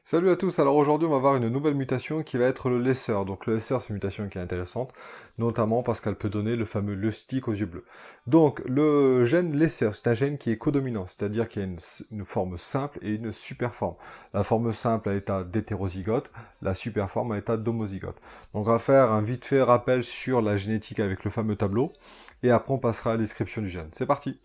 Salut à tous, alors aujourd'hui on va voir une nouvelle mutation qui va être le laisseur. Donc le laisseur c'est une mutation qui est intéressante, notamment parce qu'elle peut donner le fameux leustic aux yeux bleus. Donc le gène laisseur, c'est un gène qui est codominant, c'est-à-dire qu'il y a une forme simple et une superforme. La forme simple à l'état d'hétérozygote, la superforme à l'état d'homozygote. Donc on va faire un vite fait rappel sur la génétique avec le fameux tableau, et après on passera à la description du gène. C'est parti.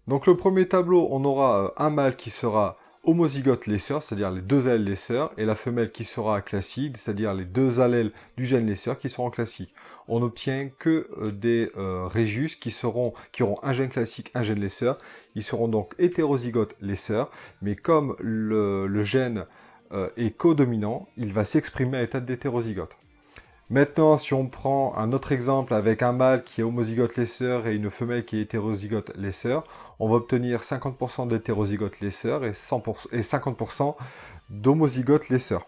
Donc le premier tableau, on aura un mâle qui sera homozygote laisseur, c'est-à-dire les deux allèles laisseurs, et la femelle qui sera classique, c'est-à-dire les deux allèles du gène laisseur qui seront classiques. On n'obtient que des rhésus qui auront un gène classique, un gène laisseur. Ils seront donc hétérozygotes laisseurs, mais comme le gène est codominant, il va s'exprimer à l'état d'hétérozygote. Maintenant, si on prend un autre exemple avec un mâle qui est homozygote laisseur et une femelle qui est hétérozygote laisseur, on va obtenir 50% d'hétérozygote laisseur et 50% d'homozygote laisseur.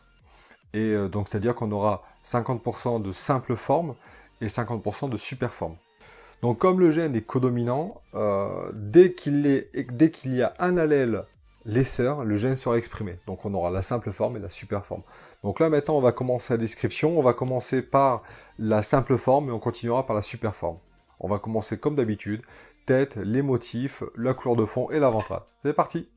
Et donc, c'est-à-dire qu'on aura 50% de simple forme et 50% de super forme. Donc, comme le gène est codominant, dès qu'il y a un allèle laisseur, le gène sera exprimé. Donc, on aura la simple forme et la super forme. Donc là, maintenant, on va commencer la description. On va commencer par la simple forme et on continuera par la super forme. On va commencer comme d'habitude. Tête, les motifs, la couleur de fond et la ventrale. C'est parti.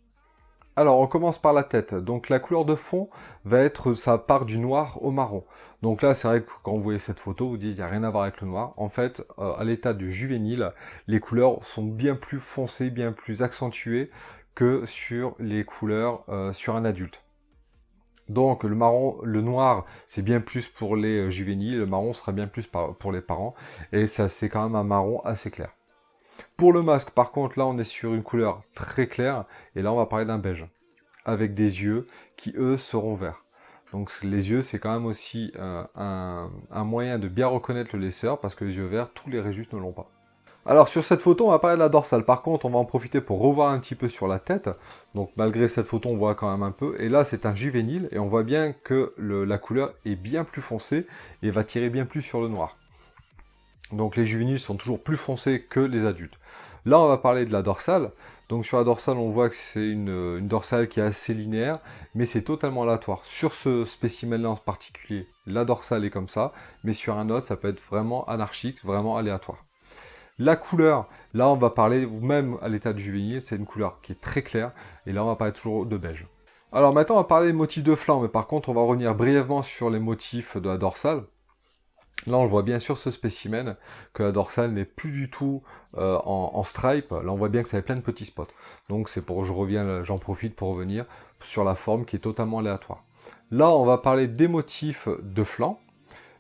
Alors, on commence par la tête. Donc, la couleur de fond va être, ça part du noir au marron. Donc là, c'est vrai que quand vous voyez cette photo, vous dites, il n'y a rien à voir avec le noir. En fait, à l'état du juvénile, les couleurs sont bien plus foncées, bien plus accentuées que sur les couleurs sur un adulte. Donc le marron, le noir, c'est bien plus pour les juvéniles, le marron sera bien plus pour les parents, et ça c'est quand même un marron assez clair. Pour le masque, par contre, là on est sur une couleur très claire, et là on va parler d'un beige, avec des yeux qui eux seront verts. Donc les yeux c'est quand même aussi un moyen de bien reconnaître le laisseur, parce que les yeux verts, tous les rhésus ne l'ont pas. Alors sur cette photo, on va parler de la dorsale. Par contre, on va en profiter pour revoir un petit peu sur la tête. Donc malgré cette photo, on voit quand même un peu. Et là, c'est un juvénile. Et on voit bien que la couleur est bien plus foncée et va tirer bien plus sur le noir. Donc les juvéniles sont toujours plus foncés que les adultes. Là, on va parler de la dorsale. Donc sur la dorsale, on voit que c'est une dorsale qui est assez linéaire, mais c'est totalement aléatoire. Sur ce spécimen-là en particulier, la dorsale est comme ça, mais sur un autre, ça peut être vraiment anarchique, vraiment aléatoire. La couleur, là on va parler, même à l'état du juvénile, c'est une couleur qui est très claire, et là on va parler toujours de beige. Alors maintenant on va parler des motifs de flanc, mais par contre on va revenir brièvement sur les motifs de la dorsale. Là on voit bien sur ce spécimen que la dorsale n'est plus du tout en stripe, là on voit bien que ça a plein de petits spots. Donc c'est pour, j'en profite pour revenir sur la forme qui est totalement aléatoire. Là on va parler des motifs de flanc.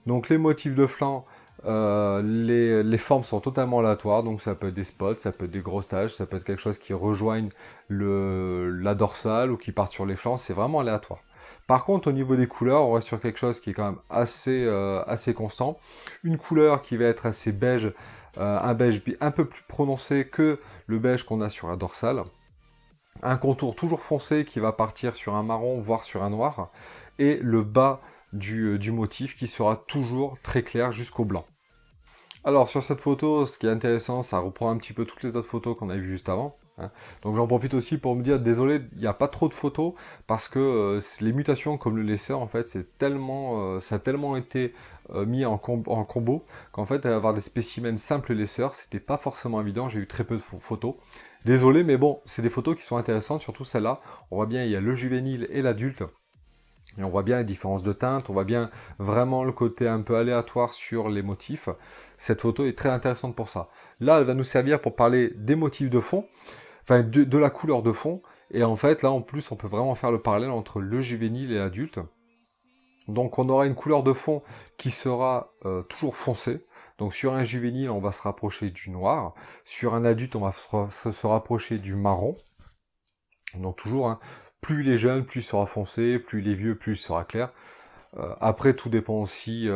Donc les motifs de flanc, les formes sont totalement aléatoires, donc ça peut être des spots, ça peut être des grosses taches, ça peut être quelque chose qui rejoigne la dorsale ou qui part sur les flancs, c'est vraiment aléatoire. Par contre, au niveau des couleurs, on reste sur quelque chose qui est quand même assez constant. Une couleur qui va être assez beige, un beige un peu plus prononcé que le beige qu'on a sur la dorsale. Un contour toujours foncé qui va partir sur un marron, voire sur un noir. Et le bas du motif qui sera toujours très clair jusqu'au blanc. Alors sur cette photo, ce qui est intéressant, ça reprend un petit peu toutes les autres photos qu'on a vues juste avant. Donc j'en profite aussi pour me dire, désolé, il n'y a pas trop de photos, parce que les mutations comme le laisseur, en fait, ça a tellement été mis en combo, qu'en fait, avoir des spécimens simples laisseurs, c'était pas forcément évident, j'ai eu très peu de photos. Désolé, mais bon, c'est des photos qui sont intéressantes, surtout celle-là. On voit bien, il y a le juvénile et l'adulte. Et on voit bien les différences de teinte, on voit bien vraiment le côté un peu aléatoire sur les motifs. Cette photo est très intéressante pour ça. Là, elle va nous servir pour parler des motifs de fond, enfin de la couleur de fond. Et en fait, là en plus, on peut vraiment faire le parallèle entre le juvénile et l'adulte. Donc on aura une couleur de fond qui sera toujours foncée. Donc sur un juvénile, on va se rapprocher du noir. Sur un adulte, on va se rapprocher du marron. Donc toujours, hein, plus il est jeune, plus il sera foncé, plus il est vieux, plus il sera clair. Après, tout dépend aussi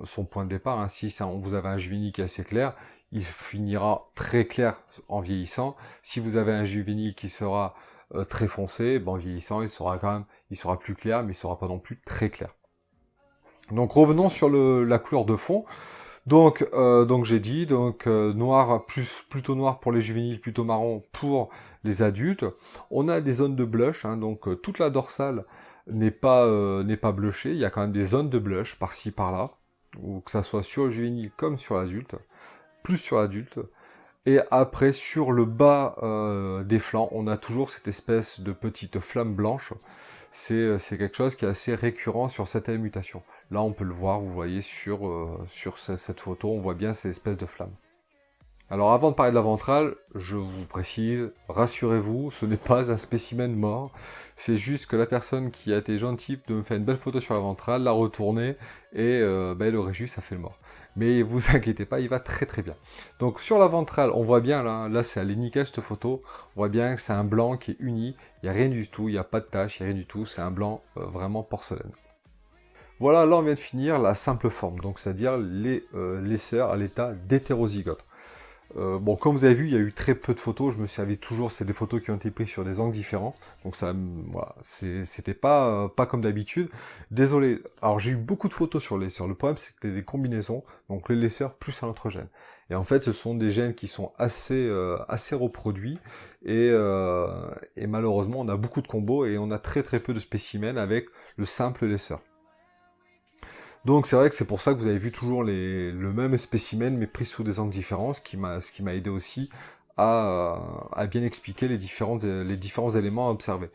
son point de départ. Hein. Si vous avez un juvénile qui est assez clair, il finira très clair en vieillissant. Si vous avez un juvénile qui sera très foncé, en vieillissant, il sera plus clair, mais il sera pas non plus très clair. Donc revenons sur la couleur de fond. Donc j'ai dit, noir, plutôt noir pour les juvéniles, plutôt marron pour les adultes. On a des zones de blush, hein, toute la dorsale n'est pas blushée, il y a quand même des zones de blush par-ci par-là, ou que ça soit sur le juvénile comme sur l'adulte, plus sur l'adulte. Et après, sur le bas des flancs, on a toujours cette espèce de petite flamme blanche. C'est quelque chose qui est assez récurrent sur certaines mutations. Là, on peut le voir, vous voyez, sur cette photo, on voit bien ces espèces de flammes. Alors, avant de parler de la ventrale, je vous précise, rassurez-vous, ce n'est pas un spécimen mort. C'est juste que la personne qui a été gentille de me faire une belle photo sur la ventrale, l'a retournée, et elle aurait juste ça fait le mort. Mais vous inquiétez pas, il va très très bien. Donc sur la ventrale, on voit bien là c'est à nickel cette photo, on voit bien que c'est un blanc qui est uni, il n'y a rien du tout, il n'y a pas de tache, il n'y a rien du tout, c'est un blanc vraiment porcelaine. Voilà, là on vient de finir la simple forme, donc c'est-à-dire les laisseurs à l'état d'hétérozygote. Bon, comme vous avez vu, il y a eu très peu de photos, je me servis toujours, c'est des photos qui ont été prises sur des angles différents, donc ça, voilà, c'était pas comme d'habitude. Désolé, alors j'ai eu beaucoup de photos sur les laisseurs, le problème c'est que c'était des combinaisons, donc les laisseurs plus un autre gène. Et en fait, ce sont des gènes qui sont assez reproduits, et malheureusement, on a beaucoup de combos, et on a très très peu de spécimens avec le simple laisseur. Donc c'est vrai que c'est pour ça que vous avez vu toujours le même spécimen mais pris sous des angles différents, ce qui m'a aidé aussi à bien expliquer les différents éléments à observer.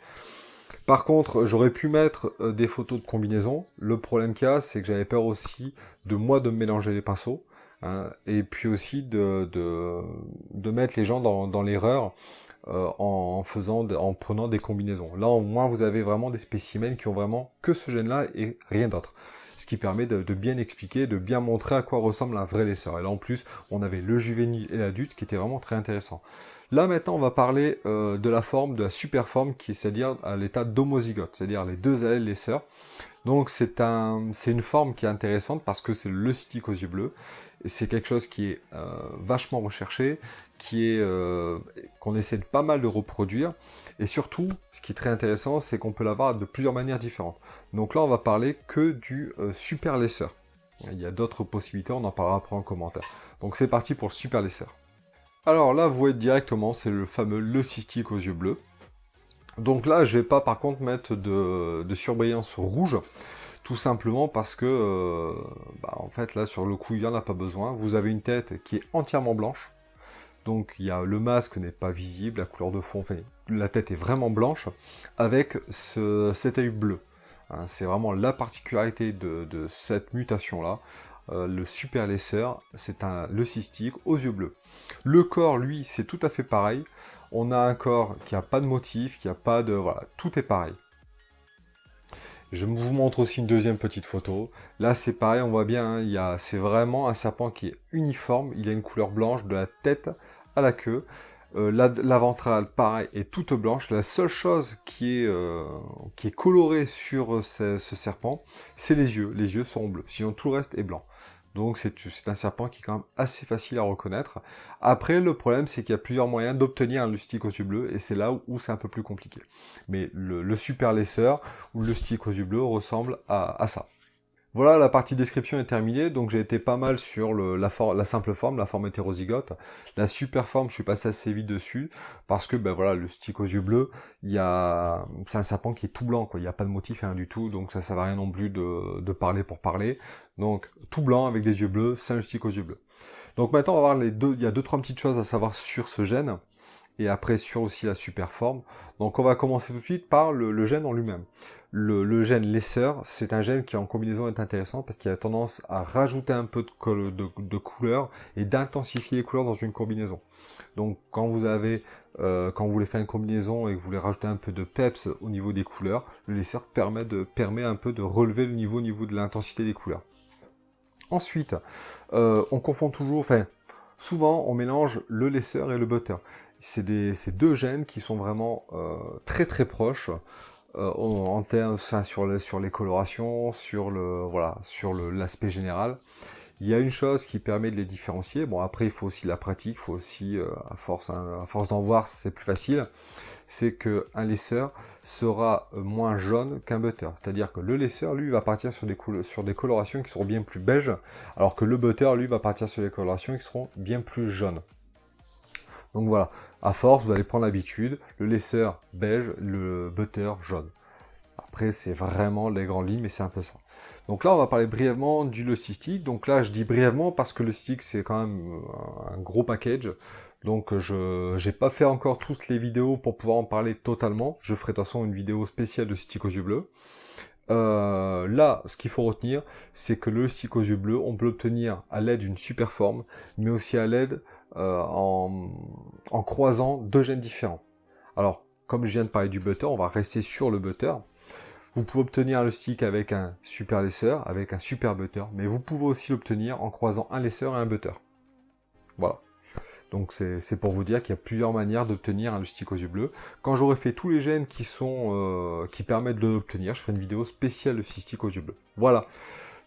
Par contre, j'aurais pu mettre des photos de combinaison. Le problème qu'il y a, c'est que j'avais peur aussi de me mélanger les pinceaux, hein, et puis aussi de mettre les gens dans l'erreur en prenant des combinaisons. Là, au moins, vous avez vraiment des spécimens qui ont vraiment que ce gène-là et rien d'autre. Ce qui permet de bien expliquer, de bien montrer à quoi ressemble un vrai laisseur. Et là, en plus, on avait le juvénile et l'adulte qui était vraiment très intéressant. Là, maintenant, on va parler de la forme, de la super forme, c'est-à-dire à l'état d'homozygote, c'est-à-dire les deux allèles laisseurs. Donc, c'est une forme qui est intéressante parce que c'est le leucistique aux yeux bleus. Et c'est quelque chose qui est vachement recherché, qu'on essaie de pas mal de reproduire. Et surtout, ce qui est très intéressant, c'est qu'on peut l'avoir de plusieurs manières différentes. Donc là, on va parler que du super laisseur. Il y a d'autres possibilités, on en parlera après en commentaire. Donc c'est parti pour le super laisseur. Alors là, vous voyez directement, c'est le fameux leucistique aux yeux bleus. Donc là, je vais pas par contre mettre de surbrillance rouge, tout simplement parce que, en fait, là, sur le coup, il n'y en a pas besoin. Vous avez une tête qui est entièrement blanche. Donc le masque n'est pas visible, la couleur de fond, enfin, la tête est vraiment blanche, avec cet œil bleu. Hein, c'est vraiment la particularité de cette mutation-là. Le super laisseur, c'est un leucistique aux yeux bleus. Le corps, lui, c'est tout à fait pareil. On a un corps qui n'a pas de motif, qui n'a pas de... Voilà, tout est pareil. Je vous montre aussi une deuxième petite photo. Là, c'est pareil, on voit bien, hein, c'est vraiment un serpent qui est uniforme. Il a une couleur blanche de la tête à la queue. La ventrale, pareil, est toute blanche. La seule chose qui est colorée sur ce serpent, c'est les yeux. Les yeux sont bleus. Sinon, tout le reste est blanc. Donc, c'est un serpent qui est quand même assez facile à reconnaître. Après, le problème, c'est qu'il y a plusieurs moyens d'obtenir un leucistique aux yeux bleus, et c'est là où c'est un peu plus compliqué. Mais le super laisseur, ou le leucistique aux yeux bleus, ressemble à ça. Voilà, la partie description est terminée, donc j'ai été pas mal sur la simple forme, la forme hétérozygote. La super forme, je suis passé assez vite dessus, parce que, voilà, le stick aux yeux bleus, c'est un serpent qui est tout blanc, quoi. Il n'y a pas de motif, rien du tout, donc ça sert à rien non plus de parler pour parler. Donc, tout blanc avec des yeux bleus, c'est un stick aux yeux bleus. Donc maintenant, on va voir il y a 2-3 petites choses à savoir sur ce gène, et après sur aussi la super forme. Donc on va commencer tout de suite par le gène en lui-même. Le gène laisseur, c'est un gène qui en combinaison est intéressant parce qu'il a tendance à rajouter un peu de couleur et d'intensifier les couleurs dans une combinaison. Donc quand vous voulez faire une combinaison et que vous voulez rajouter un peu de peps au niveau des couleurs, le laisseur permet un peu de relever le niveau de l'intensité des couleurs. Ensuite, on confond toujours, souvent on mélange le laisseur et le butter. C'est deux gènes qui sont vraiment très très proches en termes sur les colorations, sur l'aspect général. Il y a une chose qui permet de les différencier, bon après il faut aussi la pratique, il faut aussi, à force d'en voir, c'est plus facile, c'est qu'un laisseur sera moins jaune qu'un butter. C'est-à-dire que le laisseur, lui, va partir sur des colorations qui seront bien plus beiges, alors que le butter, lui, va partir sur des colorations qui seront bien plus jaunes. Donc voilà, à force, vous allez prendre l'habitude, le laisseur beige, le butter jaune. Après, c'est vraiment les grandes lignes, mais c'est un peu ça. Donc là, on va parler brièvement du Lucky Stick. Donc là, je dis brièvement parce que le stick, c'est quand même un gros package. Donc je n'ai pas fait encore toutes les vidéos pour pouvoir en parler totalement. Je ferai de toute façon une vidéo spéciale de stick aux yeux bleus. Là, ce qu'il faut retenir, c'est que le stick aux yeux bleus, on peut l'obtenir à l'aide d'une super forme, mais aussi à l'aide en croisant deux gènes différents. Alors, comme je viens de parler du butter, on va rester sur le butter. Vous pouvez obtenir le stick avec un super laisseur, avec un super butter, mais vous pouvez aussi l'obtenir en croisant un laisseur et un butter. Voilà. Donc c'est pour vous dire qu'il y a plusieurs manières d'obtenir le stick aux yeux bleus. Quand j'aurai fait tous les gènes qui permettent de l'obtenir, je ferai une vidéo spéciale de ce stick aux yeux bleus. Voilà.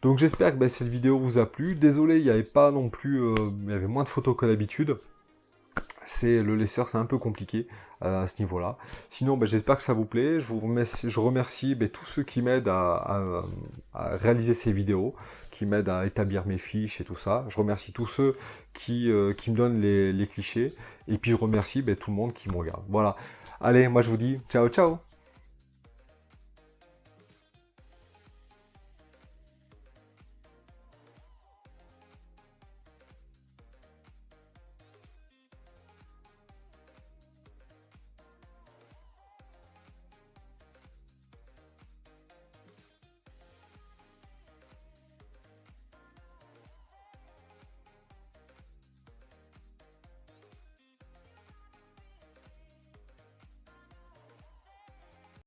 Donc j'espère que cette vidéo vous a plu. Désolé, il n'y avait pas non plus, il y avait moins de photos que d'habitude. Le laisseur, c'est un peu compliqué à ce niveau-là. Sinon, j'espère que ça vous plaît. Je remercie tous ceux qui m'aident à réaliser ces vidéos, qui m'aident à établir mes fiches et tout ça. Je remercie tous ceux qui me donnent les clichés. Et puis je remercie tout le monde qui me regarde. Voilà. Allez, moi je vous dis ciao ciao.